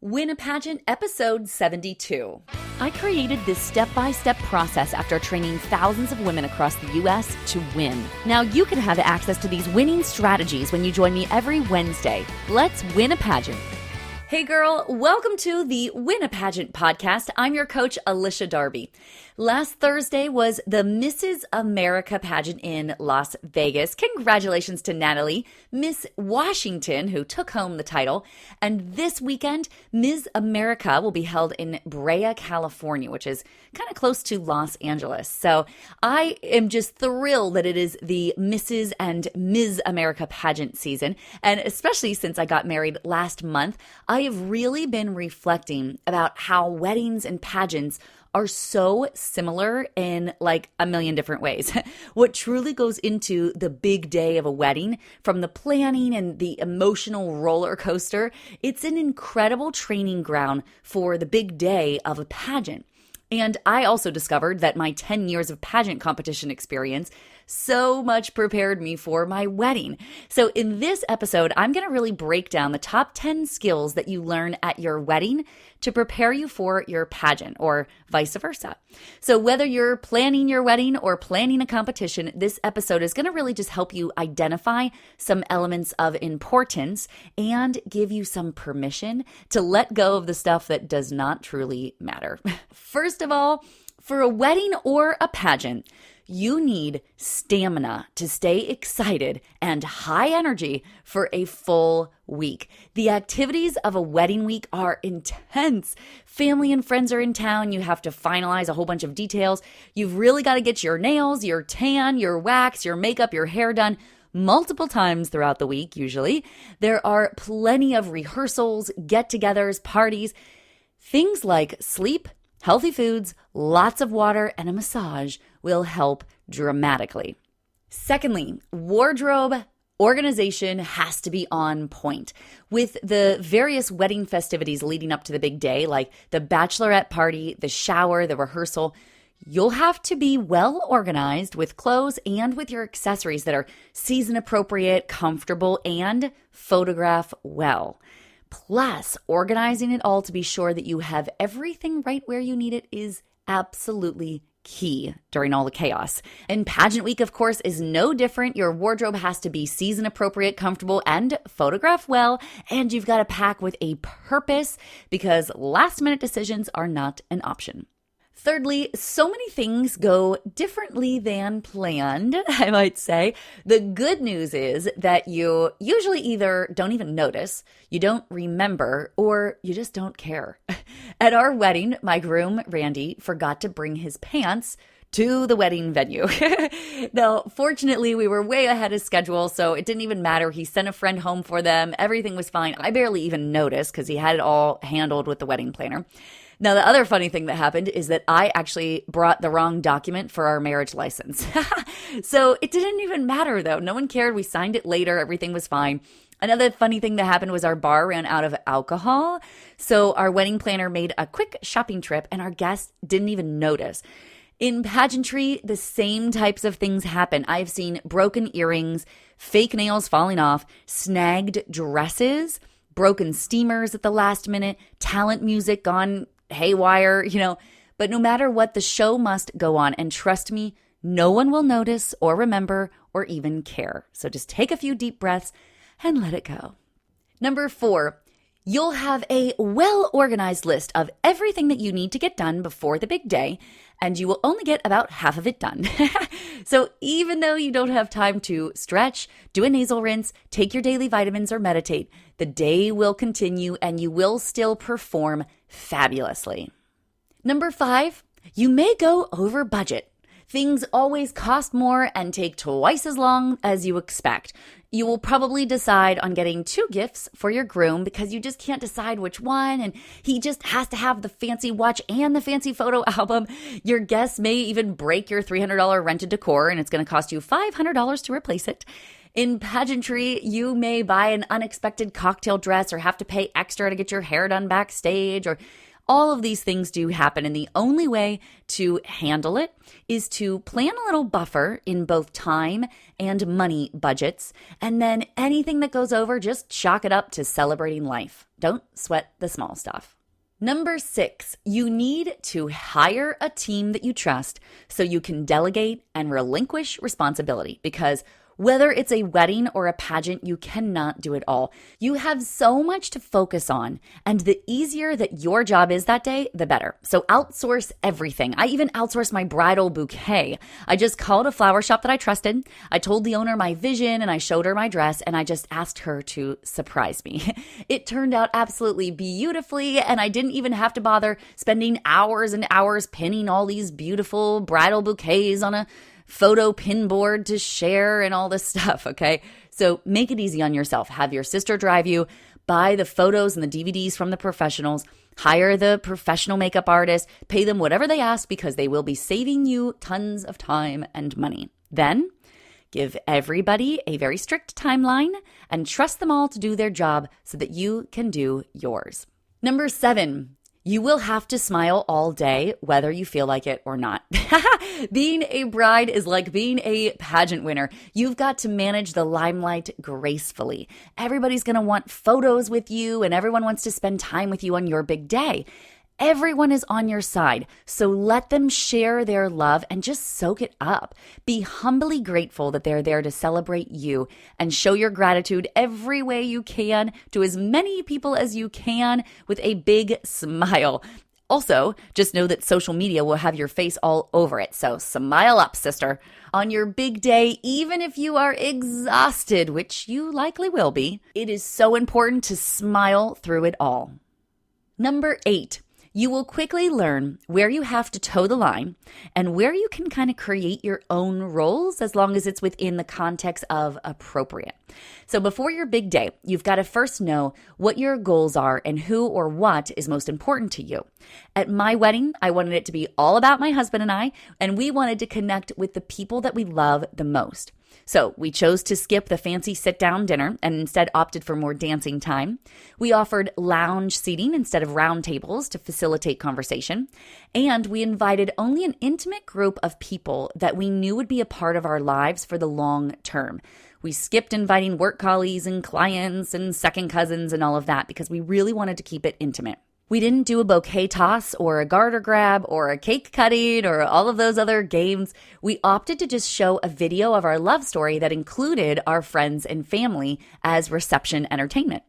Win a Pageant, episode 72. I created this step-by-step process after training thousands of women across the U.S. to win. Now you can have access to these winning strategies when you join me every Wednesday. Let's win a pageant. Hey girl, welcome to the Win a Pageant podcast. I'm your coach, Alicia Darby. Last Thursday was the Mrs. America pageant in Las Vegas. Congratulations to Natalie, Miss Washington, who took home the title. And this weekend, Ms. America will be held in Brea, California, which is kind of close to Los Angeles. So I am just thrilled that it is the Mrs. and Ms. America pageant season. And especially since I got married last month, I have really been reflecting about how weddings and pageants are so similar in like a million different ways. What truly goes into the big day of a wedding, from the planning and the emotional roller coaster, it's an incredible training ground for the big day of a pageant. And I also discovered that my 10 years of pageant competition experience so much prepared me for my wedding. So in this episode, I'm going to really break down the top 10 skills that you learn at your wedding to prepare you for your pageant, or vice versa. So whether you're planning your wedding or planning a competition, this episode is going to really just help you identify some elements of importance and give you some permission to let go of the stuff that does not truly matter. First of all, for a wedding or a pageant, you need stamina to stay excited and high energy for a full week. The activities of a wedding week are intense. Family and friends are in town. You have to finalize a whole bunch of details. You've really got to get your nails, your tan, your wax, your makeup, your hair done multiple times throughout the week, usually. There are plenty of rehearsals, get-togethers, parties. Things like sleep, healthy foods, lots of water, and a massage will help dramatically. Secondly, wardrobe organization has to be on point. With the various wedding festivities leading up to the big day, like the bachelorette party, the shower, the rehearsal, you'll have to be well organized with clothes and with your accessories that are season appropriate, comfortable, and photograph well. Plus, organizing it all to be sure that you have everything right where you need it is absolutely key during all the chaos. And pageant week, of course, is no different. Your wardrobe has to be season appropriate, comfortable, and photograph well. And you've got to pack with a purpose, because last minute decisions are not an option. Thirdly, so many things go differently than planned, I might say. The good news is that you usually either don't even notice, you don't remember, or you just don't care. At our wedding, my groom, Randy, forgot to bring his pants to the wedding venue. Now, fortunately, we were way ahead of schedule, so it didn't even matter. He sent a friend home for them. Everything was fine. I barely even noticed because he had it all handled with the wedding planner. Now, the other funny thing that happened is that I actually brought the wrong document for our marriage license. So it didn't even matter, though. No one cared. We signed it later. Everything was fine. Another funny thing that happened was our bar ran out of alcohol. So our wedding planner made a quick shopping trip, and our guests didn't even notice. In pageantry, the same types of things happen. I've seen broken earrings, fake nails falling off, snagged dresses, broken steamers at the last minute, talent music gone haywire, but no matter what, the show must go on. And trust me, no one will notice or remember or even care. So just take a few deep breaths and let it go. Number 4, you'll have a well-organized list of everything that you need to get done before the big day, and you will only get about half of it done. So even though you don't have time to stretch, do a nasal rinse, take your daily vitamins, or meditate, the day will continue and you will still perform fabulously. Number 5, you may go over budget. Things always cost more and take twice as long as you expect. You will probably decide on getting 2 gifts for your groom because you just can't decide which one, and he just has to have the fancy watch and the fancy photo album. Your guests may even break your $300 rented decor, and it's going to cost you $500 to replace it. In pageantry, you may buy an unexpected cocktail dress or have to pay extra to get your hair done backstage, or All of these things do happen, and the only way to handle it is to plan a little buffer in both time and money budgets, and then anything that goes over, just chalk it up to celebrating life. Don't sweat the small stuff. Number 6, you need to hire a team that you trust so you can delegate and relinquish responsibility, because whether it's a wedding or a pageant, you cannot do it all. You have so much to focus on, and the easier that your job is that day, the better. So outsource everything. I even outsourced my bridal bouquet. I just called a flower shop that I trusted. I told the owner my vision, and I showed her my dress, and I just asked her to surprise me. It turned out absolutely beautifully, and I didn't even have to bother spending hours and hours pinning all these beautiful bridal bouquets on a photo pin board to share and all this stuff, okay? So make it easy on yourself. Have your sister drive you, buy the photos and the DVDs from the professionals, hire the professional makeup artist, pay them whatever they ask because they will be saving you tons of time and money. Then give everybody a very strict timeline and trust them all to do their job so that you can do yours. Number 7, you will have to smile all day, whether you feel like it or not. Being a bride is like being a pageant winner. You've got to manage the limelight gracefully. Everybody's going to want photos with you, and everyone wants to spend time with you on your big day. Everyone is on your side, so let them share their love and just soak it up. Be humbly grateful that they're there to celebrate you, and show your gratitude every way you can to as many people as you can with a big smile. Also, just know that social media will have your face all over it, so smile up, sister. On your big day, even if you are exhausted, which you likely will be, it is so important to smile through it all. Number 8. You will quickly learn where you have to toe the line and where you can kind of create your own roles as long as it's within the context of appropriate. So before your big day, you've got to first know what your goals are and who or what is most important to you. At my wedding, I wanted it to be all about my husband and I, and we wanted to connect with the people that we love the most. So we chose to skip the fancy sit-down dinner and instead opted for more dancing time. We offered lounge seating instead of round tables to facilitate conversation. And we invited only an intimate group of people that we knew would be a part of our lives for the long term. We skipped inviting work colleagues and clients and second cousins and all of that because we really wanted to keep it intimate. We didn't do a bouquet toss or a garter grab or a cake cutting or all of those other games. We opted to just show a video of our love story that included our friends and family as reception entertainment.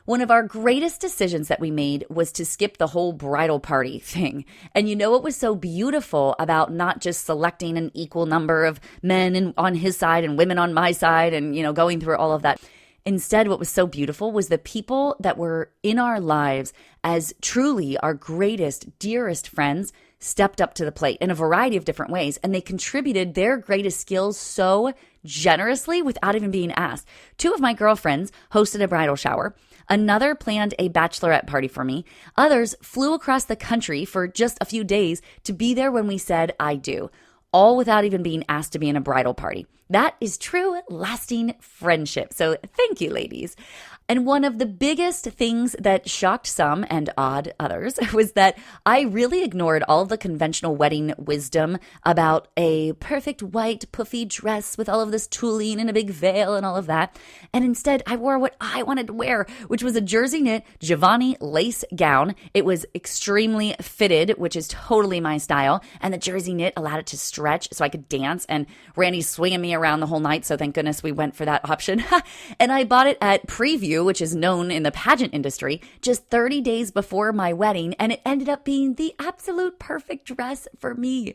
One of our greatest decisions that we made was to skip the whole bridal party thing. And you know what was so beautiful about not just selecting an equal number of men on his side and women on my side and, going through all of that? Instead, what was so beautiful was the people that were in our lives as truly our greatest, dearest friends stepped up to the plate in a variety of different ways, and they contributed their greatest skills so generously without even being asked. 2 of my girlfriends hosted a bridal shower. Another planned a bachelorette party for me. Others flew across the country for just a few days to be there when we said, I do. All without even being asked to be in a bridal party. That is true, lasting friendship. So thank you, ladies. And one of the biggest things that shocked some and awed others was that I really ignored all of the conventional wedding wisdom about a perfect white puffy dress with all of this tooling and a big veil and all of that. And instead, I wore what I wanted to wear, which was a jersey knit Giovanni lace gown. It was extremely fitted, which is totally my style. And the jersey knit allowed it to stretch so I could dance. And Randy's swinging me around the whole night, so thank goodness we went for that option. And I bought it at Preview, which is known in the pageant industry, just 30 days before my wedding, and it ended up being the absolute perfect dress for me.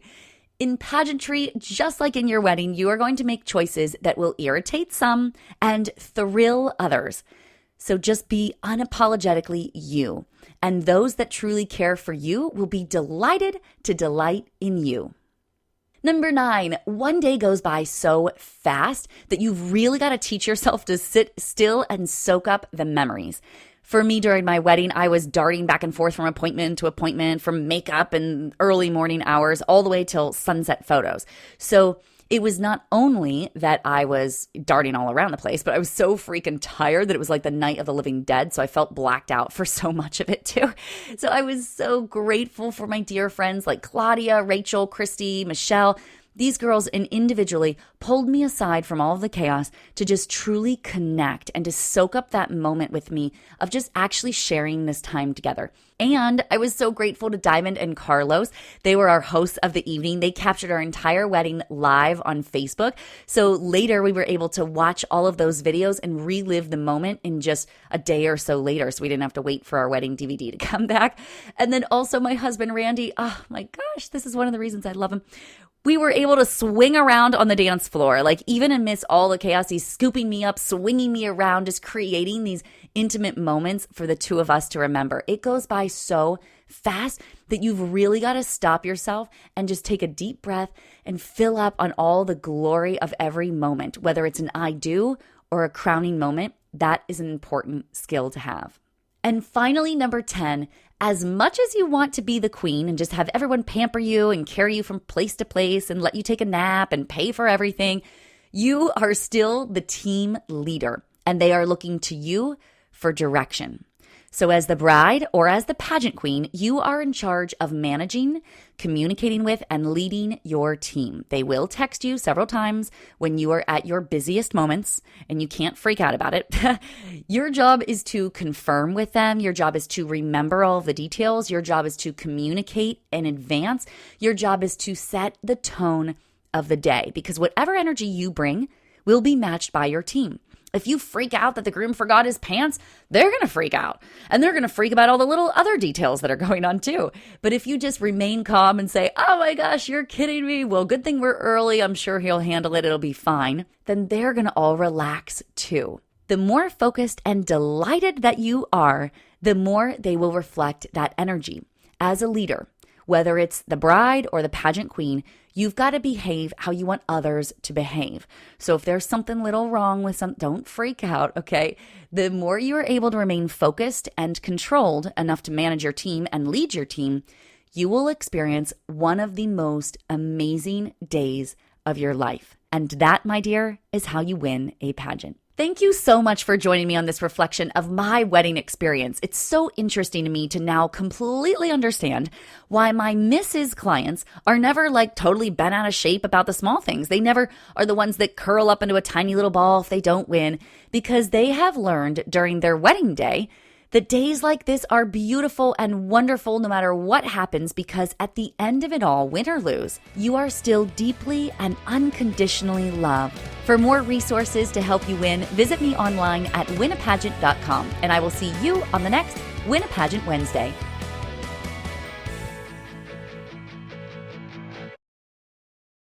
In pageantry, just like in your wedding, you are going to make choices that will irritate some and thrill others. So just be unapologetically you, and those that truly care for you will be delighted to delight in you. Number 9, one day goes by so fast that you've really got to teach yourself to sit still and soak up the memories. For me, during my wedding, I was darting back and forth from appointment to appointment, from makeup and early morning hours, all the way till sunset photos. So It was not only that I was darting all around the place, but I was so freaking tired that it was like the night of the living dead. So I felt blacked out for so much of it too. So I was so grateful for my dear friends like Claudia, Rachel, Christy, Michelle. These girls individually pulled me aside from all of the chaos to just truly connect and to soak up that moment with me of just actually sharing this time together. And I was so grateful to Diamond and Carlos. They were our hosts of the evening. They captured our entire wedding live on Facebook. So later we were able to watch all of those videos and relive the moment in just a day or so later. So we didn't have to wait for our wedding DVD to come back. And then also my husband, Randy. Oh my gosh, this is one of the reasons I love him. We were able to swing around on the dance floor, like even amidst all the chaos, he's scooping me up, swinging me around, just creating these intimate moments for the two of us to remember. It goes by so fast that you've really got to stop yourself and just take a deep breath and fill up on all the glory of every moment, whether it's an I do or a crowning moment. That is an important skill to have. And finally, number 10, as much as you want to be the queen and just have everyone pamper you and carry you from place to place and let you take a nap and pay for everything, you are still the team leader and they are looking to you for direction. So as the bride or as the pageant queen, you are in charge of managing, communicating with, and leading your team. They will text you several times when you are at your busiest moments, and you can't freak out about it. Your job is to confirm with them. Your job is to remember all of the details. Your job is to communicate in advance. Your job is to set the tone of the day, because whatever energy you bring will be matched by your team. If you freak out that the groom forgot his pants, they're going to freak out. And they're going to freak about all the little other details that are going on too. But if you just remain calm and say, oh my gosh, you're kidding me. Well, good thing we're early. I'm sure he'll handle it. It'll be fine. Then they're going to all relax too. The more focused and delighted that you are, the more they will reflect that energy. As a leader, whether it's the bride or the pageant queen, you've got to behave how you want others to behave. So if there's something little wrong with don't freak out, okay? The more you are able to remain focused and controlled enough to manage your team and lead your team, you will experience one of the most amazing days of your life. And that, my dear, is how you win a pageant. Thank you so much for joining me on this reflection of my wedding experience. It's so interesting to me to now completely understand why my Mrs. clients are never like totally bent out of shape about the small things. They never are the ones that curl up into a tiny little ball if they don't win, because they have learned during their wedding day that days like this are beautiful and wonderful no matter what happens, because at the end of it all, win or lose, you are still deeply and unconditionally loved. For more resources to help you win, visit me online at winapageant.com, and I will see you on the next Win a Pageant Wednesday.